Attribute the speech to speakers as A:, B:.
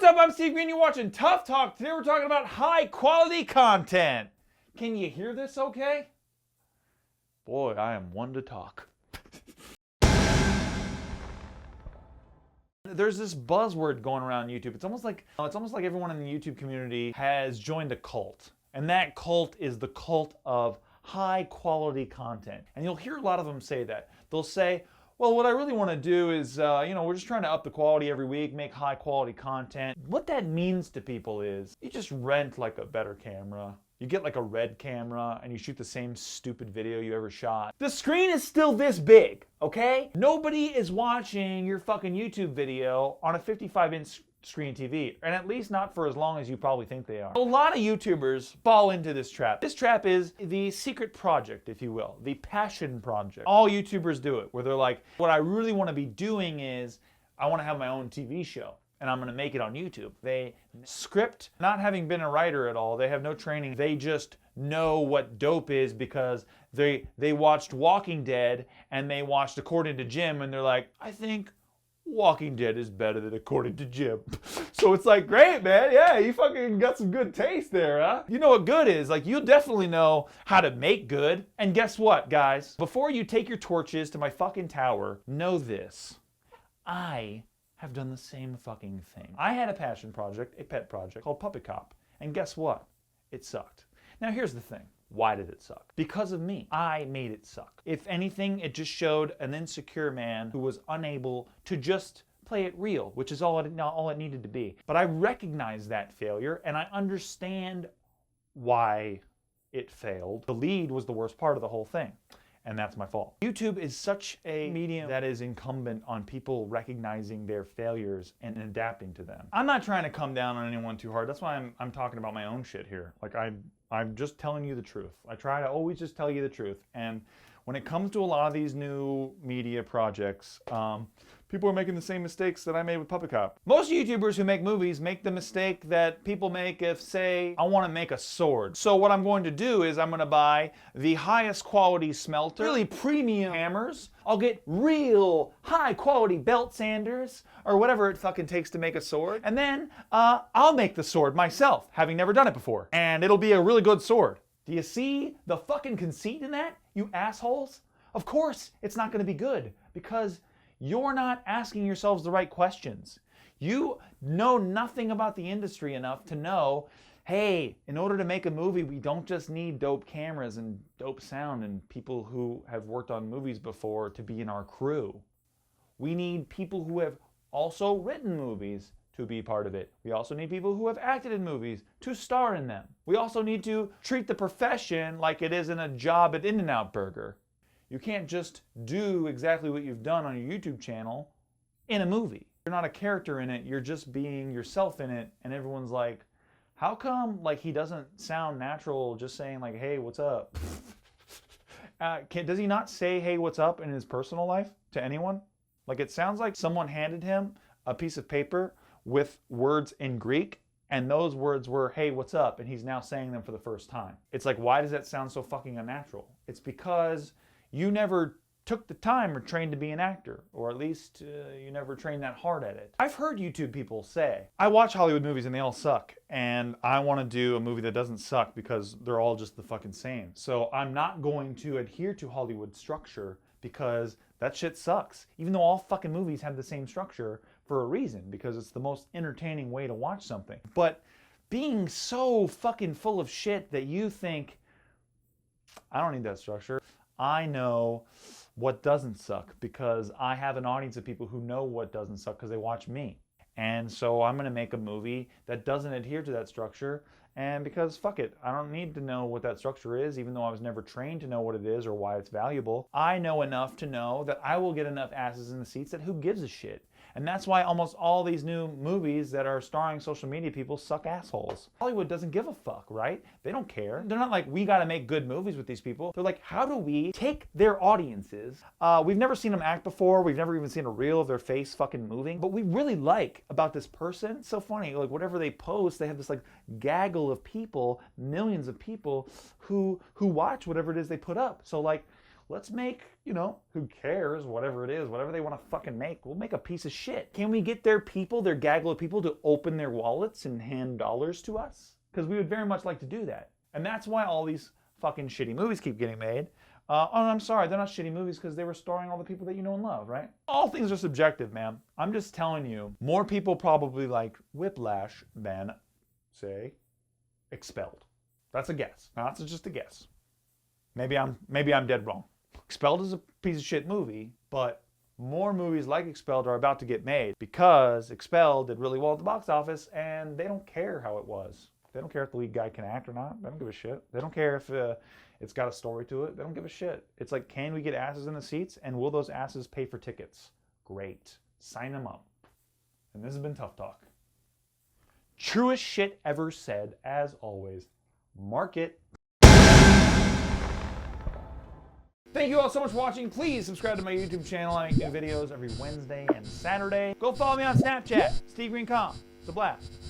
A: up? I'm Steve Green. You're watching Tough Talk. Today we're talking about high quality content. Can you hear this okay? Boy, I am one to talk. There's this buzzword going around YouTube. It's almost like everyone in the YouTube community has joined a cult. And that cult is the cult of high quality content. And you'll hear a lot of them say that. They'll say, well, what I really want to do is, we're just trying to up the quality every week, make high quality content. What that means to people is you just rent like a better camera. You get like a red camera and you shoot the same stupid video you ever shot. The screen is still this big, okay? Nobody is watching your fucking YouTube video on a 55-inch screen TV, and at least not for as long as you probably think they are. A lot of YouTubers fall into this trap. This trap is the secret project, if you will, the passion project. All YouTubers do it, where they're like, what I really want to be doing is, I want to have my own TV show, and I'm going to make it on YouTube. They script, not having been a writer at all, they have no training, they just know what dope is because they watched Walking Dead, and they watched According to Jim, and they're like, I think Walking Dead is better than According to Jim. So it's like, great, man. Yeah, you fucking got some good taste there, huh? You know what good is. Like, you definitely know how to make good. And guess what, guys? Before you take your torches to my fucking tower, know this. I have done the same fucking thing. I had a passion project, a pet project called Puppet Cop. And guess what? It sucked. Now, here's the thing. Why did it suck? Because of me. I made it suck. If anything, it just showed an insecure man who was unable to just play it real, which is all it needed to be. But I recognize that failure, and I understand why it failed. The lead was the worst part of the whole thing, and that's my fault. YouTube is such a medium that is incumbent on people recognizing their failures and adapting to them. I'm not trying to come down on anyone too hard. That's why I'm talking about my own shit here. Like, I'm just telling you the truth. I try to always just tell you the truth. And when it comes to a lot of these new media projects, people are making the same mistakes that I made with Puppet Cop. Most YouTubers who make movies make the mistake that people make if, say, I want to make a sword. So what I'm going to do is I'm going to buy the highest quality smelter, really premium hammers. I'll get real high quality belt sanders or whatever it fucking takes to make a sword. And then I'll make the sword myself, having never done it before. And it'll be a really good sword. Do you see the fucking conceit in that, you assholes? Of course it's not going to be good because you're not asking yourselves the right questions. You know nothing about the industry enough to know, hey, in order to make a movie, we don't just need dope cameras and dope sound and people who have worked on movies before to be in our crew. We need people who have also written movies to be part of it. We also need people who have acted in movies to star in them. We also need to treat the profession like it isn't a job at In-N-Out Burger. You can't just do exactly what you've done on your YouTube channel in a movie. You're not a character in it, you're just being yourself in it, and everyone's like, how come like he doesn't sound natural just saying like, hey, what's up? Does he not say, hey, what's up in his personal life to anyone? Like, it sounds like someone handed him a piece of paper with words in Greek, and those words were, hey, what's up? And he's now saying them for the first time. It's like, why does that sound so fucking unnatural? It's because you never took the time or trained to be an actor, or at least you never trained that hard at it. I've heard YouTube people say, I watch Hollywood movies and they all suck, and I want to do a movie that doesn't suck because they're all just the fucking same. So I'm not going to adhere to Hollywood structure because that shit sucks. Even though all fucking movies have the same structure for a reason, because it's the most entertaining way to watch something. But being so fucking full of shit that you think, I don't need that structure. I know what doesn't suck because I have an audience of people who know what doesn't suck because they watch me. And so I'm going to make a movie that doesn't adhere to that structure, and because fuck it, I don't need to know what that structure is, even though I was never trained to know what it is or why it's valuable. I know enough to know that I will get enough asses in the seats that who gives a shit. And that's why almost all these new movies that are starring social media people suck assholes. Hollywood doesn't give a fuck, right? They don't care. They're not like, we gotta make good movies with these people. They're like, how do we take their audiences? We've never seen them act before. We've never even seen a reel of their face fucking moving. But we really like about this person. It's so funny, like whatever they post, they have this like gaggle of people, millions of people who watch whatever it is they put up. So like, let's make, who cares, whatever it is, whatever they want to fucking make, we'll make a piece of shit. Can we get their gaggle of people to open their wallets and hand dollars to us? Because we would very much like to do that. And that's why all these fucking shitty movies keep getting made. I'm sorry, they're not shitty movies because they were starring all the people that you know and love, right? All things are subjective, man. I'm just telling you, more people probably like Whiplash than, say, Expelled. That's a guess. Now, that's just a guess. Maybe I'm dead wrong. Expelled is a piece of shit movie, but more movies like Expelled are about to get made because Expelled did really well at the box office and they don't care how it was. They don't care if the lead guy can act or not. They don't give a shit. They don't care if it's got a story to it. They don't give a shit. It's like, can we get asses in the seats and will those asses pay for tickets? Great. Sign them up. And this has been Tough Talk. Truest shit ever said, as always. Mark it. Thank you all so much for watching. Please subscribe to my YouTube channel. I make new videos every Wednesday and Saturday. Go follow me on Snapchat, SteveGreeneCom. It's a blast.